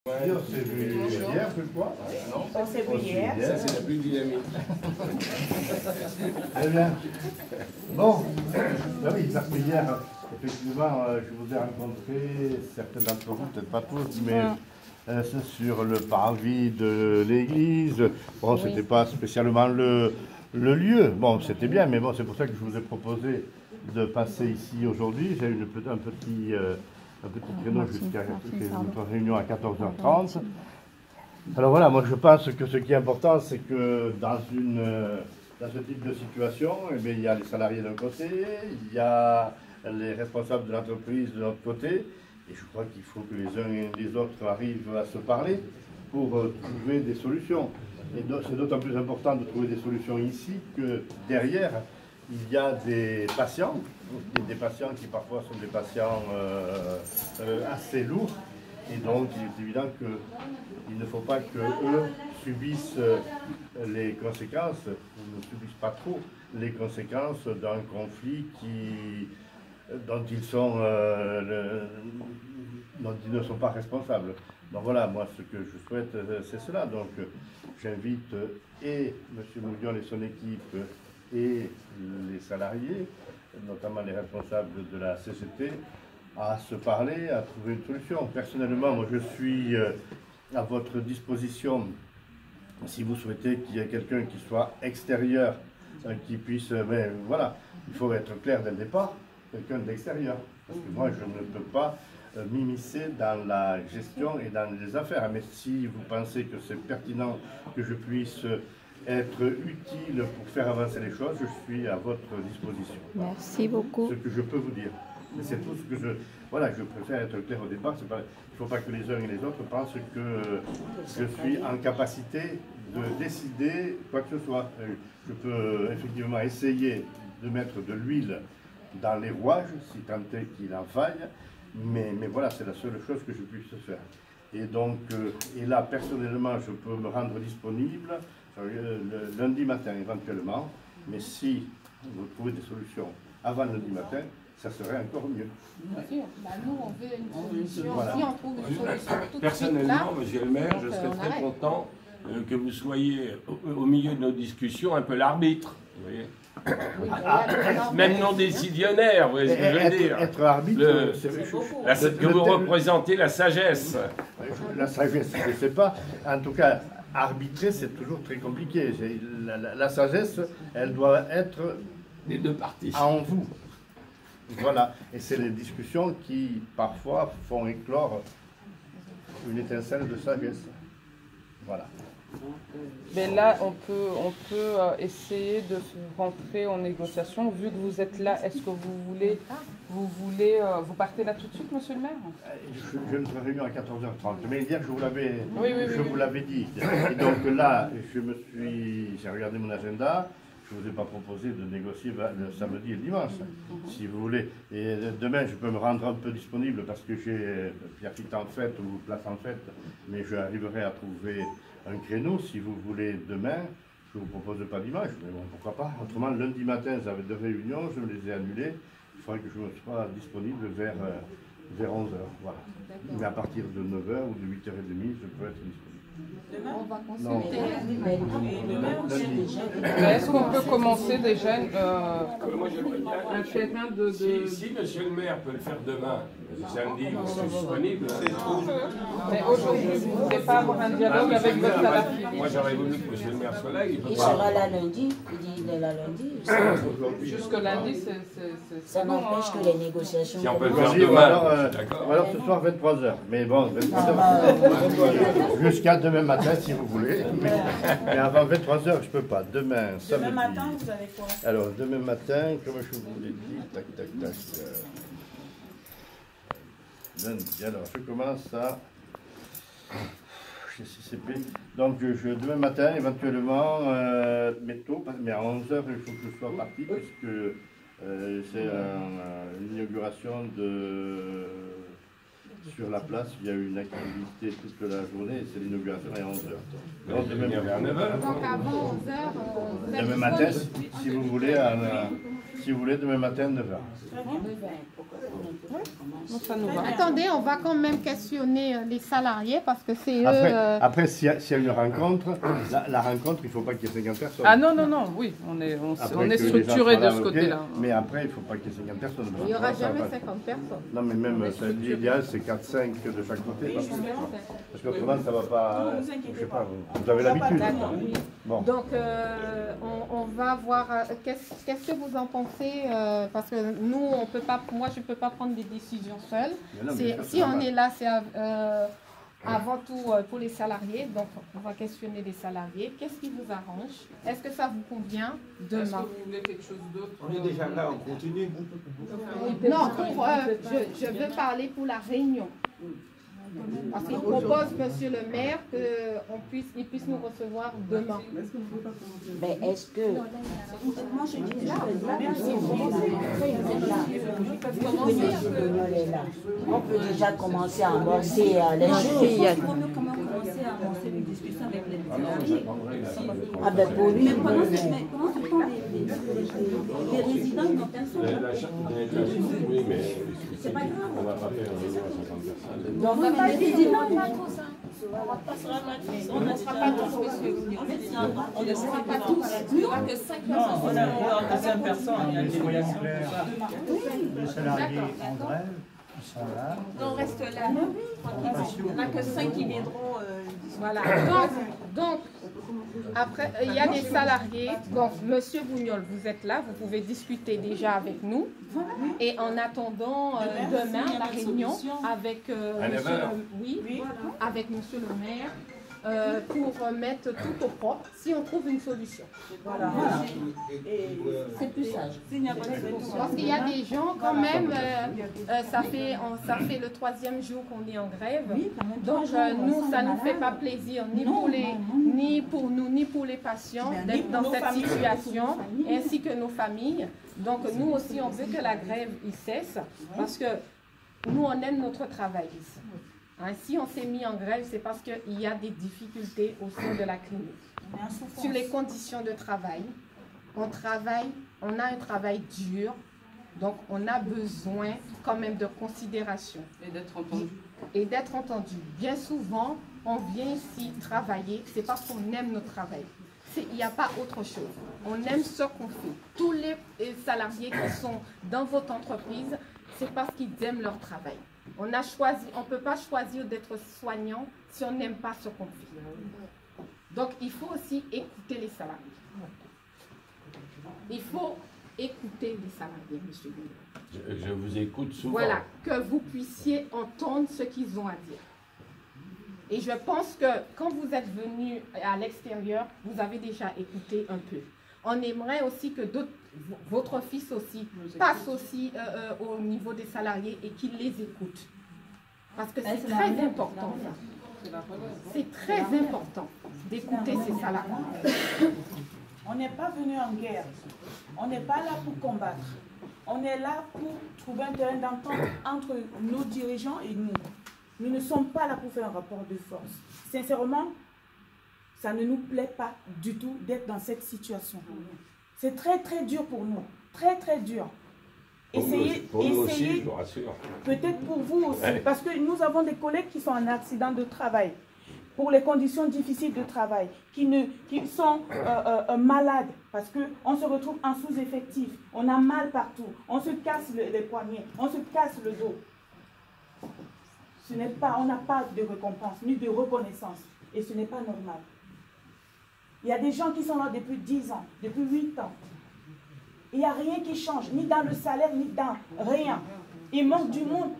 On s'est vu hier, je crois. Non, on s'est vu hier. Ça, c'est la plus dynamique. Très bien. Bon, ben oui, parce que hier, effectivement, je vous ai rencontré, certains d'entre vous, peut-être pas tous, mais c'est sur le parvis de l'église. Bon, c'était pas spécialement le lieu. Bon, c'était bien, mais bon, c'est pour ça que je vous ai proposé de passer ici aujourd'hui. J'ai eu un petit créneau jusqu'à notre réunion à 14h30. Alors voilà, moi je pense que ce qui est important, c'est que dans ce type de situation, eh bien, il y a les salariés d'un côté, il y a les responsables de l'entreprise de l'autre côté, et je crois qu'il faut que les uns et les autres arrivent à se parler pour trouver des solutions. Et c'est d'autant plus important de trouver des solutions ici que derrière, il y a des patients qui parfois sont des patients assez lourds, et donc il est évident qu'il ne faut pas qu'eux subissent les conséquences, ou ne subissent pas trop les conséquences d'un conflit dont ils ne sont pas responsables. Donc voilà, moi ce que je souhaite, c'est cela. Donc j'invite et M. Moudion et son équipe et les salariés, notamment les responsables de la CGT, à se parler, à trouver une solution. Personnellement, moi je suis à votre disposition si vous souhaitez qu'il y ait quelqu'un qui soit extérieur, qui puisse... Mais voilà, il faut être clair dès le départ, quelqu'un d'extérieur. Parce que moi je ne peux pas m'immiscer dans la gestion et dans les affaires. Mais si vous pensez que c'est pertinent que je puisse être utile pour faire avancer les choses, je suis à votre disposition. Merci beaucoup. Ce que je peux vous dire. Mais c'est tout ce que je... Voilà, je préfère être clair au départ. Il ne faut pas que les uns et les autres pensent que je suis en capacité de décider quoi que ce soit. Je peux effectivement essayer de mettre de l'huile dans les rouages, si tant est qu'il en faille, mais voilà, c'est la seule chose que je puisse faire. Et donc, et là, personnellement, je peux me rendre disponible le lundi matin éventuellement, mais si vous trouvez des solutions avant le lundi matin, ça serait encore mieux. Bien sûr, bah, nous on veut une solution, voilà. Si on trouve une solution tout de Personnellement, suite, là, monsieur le maire, je serais très content que vous soyez au milieu de nos discussions un peu l'arbitre. Vous voyez, même non décisionnaire, vous voyez ce que je veux dire. Être arbitre, c'est beaucoup. Que vous représentez la sagesse. La sagesse, je ne sais pas. En tout cas, arbitrer, c'est toujours très compliqué. La sagesse, elle doit être des deux parties. En vous. Voilà. Et c'est les discussions qui, parfois, font éclore une étincelle de sagesse. Voilà. Mais là, on peut essayer de rentrer en négociation. Vu que vous êtes là, est-ce que vous partez là tout de suite, monsieur le maire? J'ai une réunion à 14h30. Mais hier, je vous Oui. l'avais dit. Et donc là, j'ai regardé mon agenda. Je ne vous ai pas proposé de négocier le samedi et le dimanche, si vous voulez. Et demain, je peux me rendre un peu disponible parce que j'ai Pierre-Philippe en fête ou place en fête, mais je arriverai à trouver un créneau. Si vous voulez demain, je ne vous propose pas dimanche, mais bon, pourquoi pas. Autrement, lundi matin, j'avais 2 réunions, je me les ai annulées. Il faudrait que je me sois disponible vers 11h. Voilà. Mais à partir de 9h ou de 8h30, je peux être disponible. on va consulter. Est-ce qu'on peut commencer déjà Moi, j'aimerais bien. un terrain de... Si monsieur le maire peut le faire demain, samedi, je suis disponible. Mais aujourd'hui, vous ne voulez pas avoir un dialogue avec votre salarié? Moi, j'aurais voulu que monsieur le maire soit là. Il sera là lundi. Il dit il est là lundi. Jusque lundi, Ça n'empêche que les négociations. Si on peut le Vas-y, faire ou demain, alors ce soir 23h. Mais bon, 23h. Jusqu'à demain matin si vous voulez. Mais avant 23h, je ne peux pas. Demain, samedi. Demain matin, vous avez quoi? Alors, demain matin, comme je vous l'ai dit, tac. Lundi. Alors, je commence à CCP. Donc, demain matin, éventuellement, mais tôt, mais à 11h, il faut que je sois parti, puisque c'est l'inauguration sur la place. Il y a eu une activité toute la journée, et c'est l'inauguration à 11h. Donc, vers 9h. Donc avant 11h, demain matin, si vous voulez, Si vous voulez, demain matin, 9h. Ça nous va. Attendez, on va quand même questionner les salariés parce que c'est eux. Après s'il y a une rencontre, la rencontre, il ne faut pas qu'il y ait 50 personnes. Ah non, oui, on est structuré de ce côté-là. Mais après, il ne faut pas qu'il y ait 50 personnes. Il n'y aura jamais 50 personnes. Non, mais même l'idéal, c'est 4-5 de chaque côté. Parce qu'autrement, ça ne va pas. Je sais pas, vous avez l'habitude. Bon. Donc, on va voir. Qu'est-ce que vous en pensez? Parce que nous, on peut pas. Moi, je ne peux pas prendre des décisions seule. Si on est là, c'est avant tout pour les salariés. Donc, on va questionner les salariés. Qu'est-ce qui vous arrange? Est-ce que ça vous convient demain? Est-ce que vous voulez quelque chose d'autre? On est déjà là, on continue. Non, je veux parler pour la réunion. Parce qu'il propose, monsieur le maire, qu'il puisse nous recevoir demain. Mais est-ce que... Moi, je dis là, on peut déjà commencer à amorcer les choses. Il faut mieux commencer à amorcer une discussion avec les salariés. Ah ben pour lui, comment se font les résidents dont elles sont là? Oui, mais c'est pas grave. On va pas faire une réunion à 60 personnes. Donc, on va les résidents, on va tous. On ne sera pas tous, monsieur. On ne sera pas tous. Il n'y aura que 5 personnes. On aura que 5 personnes. Il y a une délégation pour ça. Les salariés en grève, ils sont là. On reste là. Il n'y en a que 5 qui viendront. Voilà. Donc, après, il y a des salariés. Donc, monsieur Bougnol, vous êtes là. Vous pouvez discuter déjà avec nous. Et en attendant demain la réunion avec, avec monsieur le maire. Pour mettre tout au propre si on trouve une solution. Voilà. C'est plus sage. Parce qu'il y a des gens quand même, ça fait le 3e jour qu'on est en grève. Donc nous, ça ne nous fait pas plaisir ni pour nous, ni pour les patients d'être dans cette situation, ainsi que nos familles. Donc nous aussi, on veut que la grève cesse parce que nous, on aime notre travail ici. Si on s'est mis en grève, c'est parce qu'il y a des difficultés au sein de la clinique. Sur les conditions de travail, on a un travail dur, donc on a besoin quand même de considération. Et d'être entendu. Bien souvent, on vient ici travailler, c'est parce qu'on aime notre travail. Il n'y a pas autre chose. On aime ce qu'on fait. Tous les salariés qui sont dans votre entreprise, c'est parce qu'ils aiment leur travail. On ne peut pas choisir d'être soignant si on n'aime pas ce qu'on fait. Donc, il faut aussi écouter les salariés. Il faut écouter les salariés, monsieur Bougnol. Je vous écoute souvent. Voilà, que vous puissiez entendre ce qu'ils ont à dire. Et je pense que quand vous êtes venu à l'extérieur, vous avez déjà écouté un peu. On aimerait aussi que votre fils aussi passe aussi au niveau des salariés et qu'il les écoute. Parce que c'est très important. C'est très important d'écouter ces salariés. On n'est pas venu en guerre. On n'est pas là pour combattre. On est là pour trouver un terrain d'entente entre nos dirigeants et nous. Nous ne sommes pas là pour faire un rapport de force. Sincèrement, ça ne nous plaît pas du tout d'être dans cette situation. C'est très très dur pour nous. Très très dur. Essayez, aussi, je vous rassure. Peut-être pour vous aussi. Parce que nous avons des collègues qui sont en accident de travail. Pour les conditions difficiles de travail. Qui sont malades. Parce qu'on se retrouve en sous-effectif. On a mal partout. On se casse les poignets. On se casse le dos. On n'a pas de récompense ni de reconnaissance. Et ce n'est pas normal. Il y a des gens qui sont là depuis 10 ans, depuis 8 ans. Il n'y a rien qui change, ni dans le salaire, ni dans rien. Il manque du monde.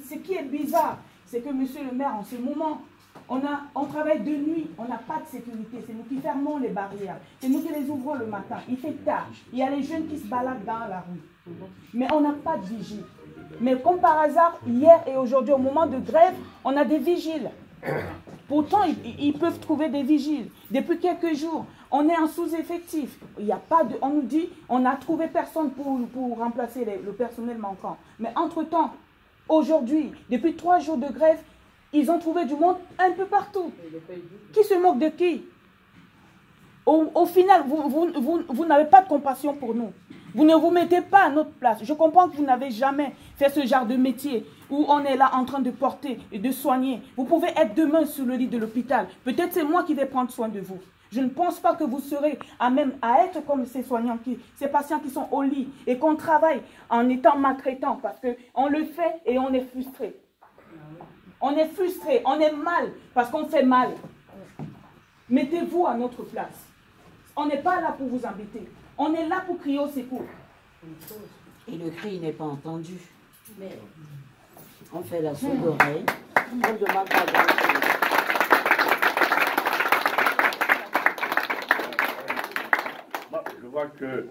Ce qui est bizarre, c'est que monsieur le maire, en ce moment, on travaille de nuit, on n'a pas de sécurité. C'est nous qui fermons les barrières. C'est nous qui les ouvrons le matin. Il fait tard. Il y a les jeunes qui se baladent dans la rue. Mais on n'a pas de vigile. Mais comme par hasard, hier et aujourd'hui, au moment de grève, on a des vigiles. Pourtant, ils peuvent trouver des vigiles. Depuis quelques jours, on est en sous-effectif. On nous dit, on n'a trouvé personne pour remplacer le personnel manquant. Mais entre-temps, aujourd'hui, depuis 3 jours de grève, ils ont trouvé du monde un peu partout. Qui se moque de qui? Au final, vous n'avez pas de compassion pour nous. Vous ne vous mettez pas à notre place. Je comprends que vous n'avez jamais fait ce genre de métier où on est là en train de porter et de soigner. Vous pouvez être demain sur le lit de l'hôpital. Peut-être c'est moi qui vais prendre soin de vous. Je ne pense pas que vous serez à même à être comme ces soignants, ces patients qui sont au lit et qu'on travaille en étant maltraitant parce qu'on le fait et on est frustré. On est frustré, on est mal parce qu'on fait mal. Mettez-vous à notre place. On n'est pas là pour vous embêter. On est là pour crier au secours. Et le cri n'est pas entendu. Mais on fait la sourde oreille. On ne demande pas grand-chose. Je vois que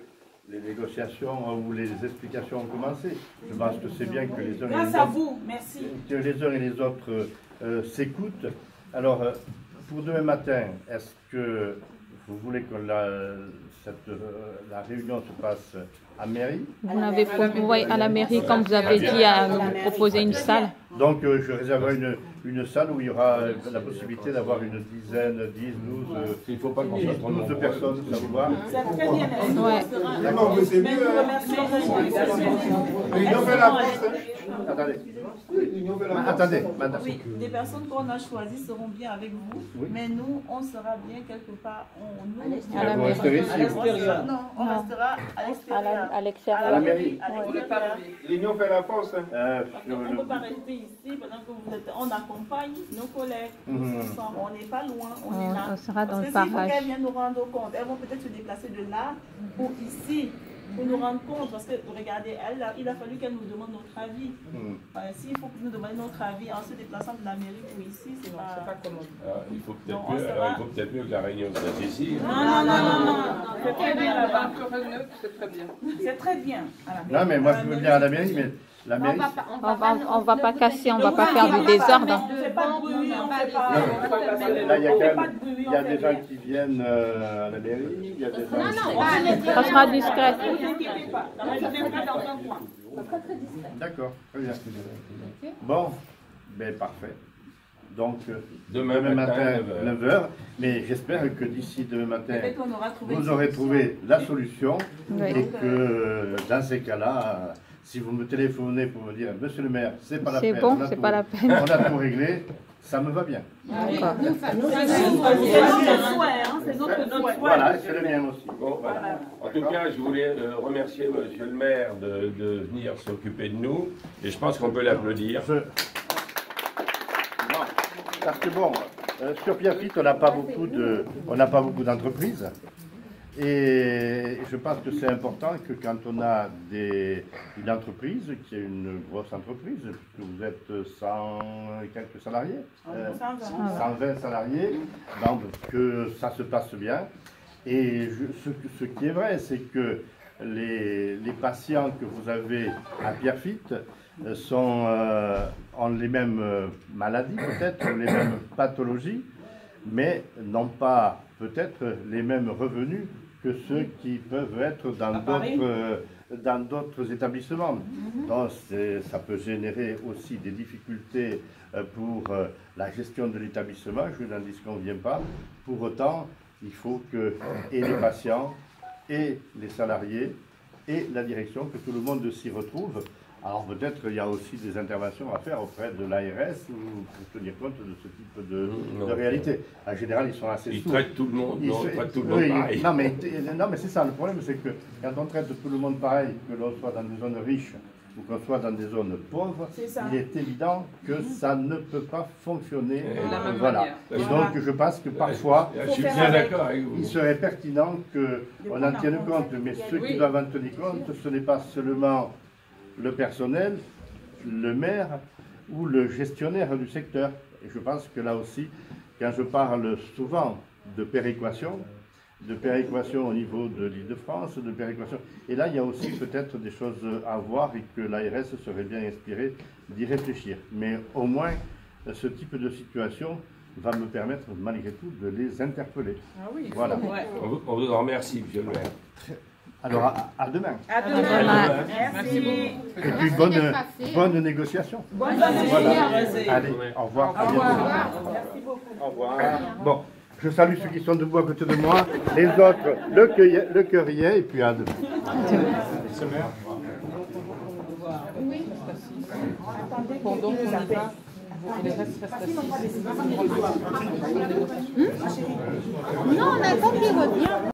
les négociations ou les explications ont commencé. Je pense que c'est bien que les uns Grâce à vous, merci. Que les uns et les autres s'écoutent. Alors, pour demain matin, est-ce que vous voulez que la réunion se passe à mairie? Vous n'avez pas à la mairie, comme vous avez dit, à nous proposer une salle. Donc, je réserverai une salle où il y aura la possibilité d'avoir une dizaine, 10, 12, il faut pas qu'on soit trop 12 personnes, ça vous va? C'est très bien. Ouais. D'accord, c'est mieux. Attendez, madame. Oui, les personnes qu'on a choisies seront bien avec vous, mais nous, on sera bien quelque part. À la mairie. Non, on restera à l'extérieur. À l'extérieur. À la mairie. L'Union fait la force. On ne peut pas rester ici pendant que vous êtes. On accompagne nos collègues. Ensemble. On n'est pas loin, on est là. On sera dans Parce le que s'il faut parage. qu'elles viennent nous rendre compte, elles vont peut-être se déplacer de là pour ici. Pour nous rendre compte, parce que regardez, il a fallu qu'elle nous demande notre avis. S'il faut nous demander notre avis en se déplaçant de la mairie pour ici, c'est pas commode. Il faut peut-être mieux que la réunion se fasse ici. Non. C'est très bien là-bas. C'est très bien. C'est très bien. Non, mais moi je veux venir à la mairie, mais la mairie. On va pas casser, on va pas faire du désordre. On ne fait pas de bruit, on ne fait pas. Là, il y a des gens qui viennent à la mairie, il y a des gens Ça sera discret. Ne vous inquiétez pas. Je viendrai dans un coin. D'accord, très bien. Bon, ben parfait. Donc, Demain matin, 9 9h. Mais j'espère que d'ici demain matin, Peut-être qu'on aura trouvé vous aurez trouvé la solution. Oui. Et que dans ces cas-là, si vous me téléphonez pour me dire, monsieur le maire, c'est pas la peine. C'est bon, c'est pas la peine. On a tout réglé, ça me va bien. D'accord. C'est notre souhait, c'est notre souhait. Voilà, c'est le mien aussi. Bon, voilà. En tout cas, je voulais remercier monsieur le maire de venir s'occuper de nous. Et je pense qu'on peut l'applaudir. Parce que bon, sur Pierrefitte, on n'a pas beaucoup d'entreprises. Et je pense que c'est important que quand on a une entreprise, qui est une grosse entreprise, puisque vous êtes 100 et quelques salariés, 120 salariés, donc que ça se passe bien. Et ce qui est vrai, c'est que les patients que vous avez à Pierrefitte ont les mêmes maladies peut-être, les mêmes pathologies, mais n'ont pas peut-être les mêmes revenus que ceux qui peuvent être dans d'autres établissements. Donc ça peut générer aussi des difficultés pour la gestion de l'établissement, je n'en disconviens pas. Pour autant, il faut que et les patients, et les salariés, et la direction, que tout le monde s'y retrouve. Alors peut-être qu'il y a aussi des interventions à faire auprès de l'ARS pour tenir compte de ce type de réalité. En général, ils sont assez sourds. Ils traitent tout le monde, traitent tout le monde pareil. Non mais c'est ça, le problème c'est que quand on traite tout le monde pareil, que l'on soit dans des zones riches ou qu'on soit dans des zones pauvres, il est évident que ça ne peut pas fonctionner. Voilà. Et donc je pense que parfois, je suis bien d'accord avec vous. Il serait pertinent qu'on en tienne compte, mais ceux qui doivent en tenir compte, ce n'est pas seulement le personnel, le maire ou le gestionnaire du secteur. Et je pense que là aussi, quand je parle souvent de péréquation au niveau de l'Île-de-France, de péréquation, et là il y a aussi peut-être des choses à voir et que l'ARS serait bien inspirée d'y réfléchir. Mais au moins, ce type de situation va me permettre malgré tout de les interpeller. Ah oui, voilà. On vous en remercie, monsieur le maire. Alors, à demain. À demain. Merci. Et puis, bonne négociation. Bonne voilà. négociation. Allez, au revoir. Au revoir. Merci beaucoup. Au revoir. Bon, Je salue ceux qui sont debout à côté de moi, les autres le cueillet, et puis à demain. Oui. Pendant qu'on y va, les restes restent assis. Non, on attend qu'il revient.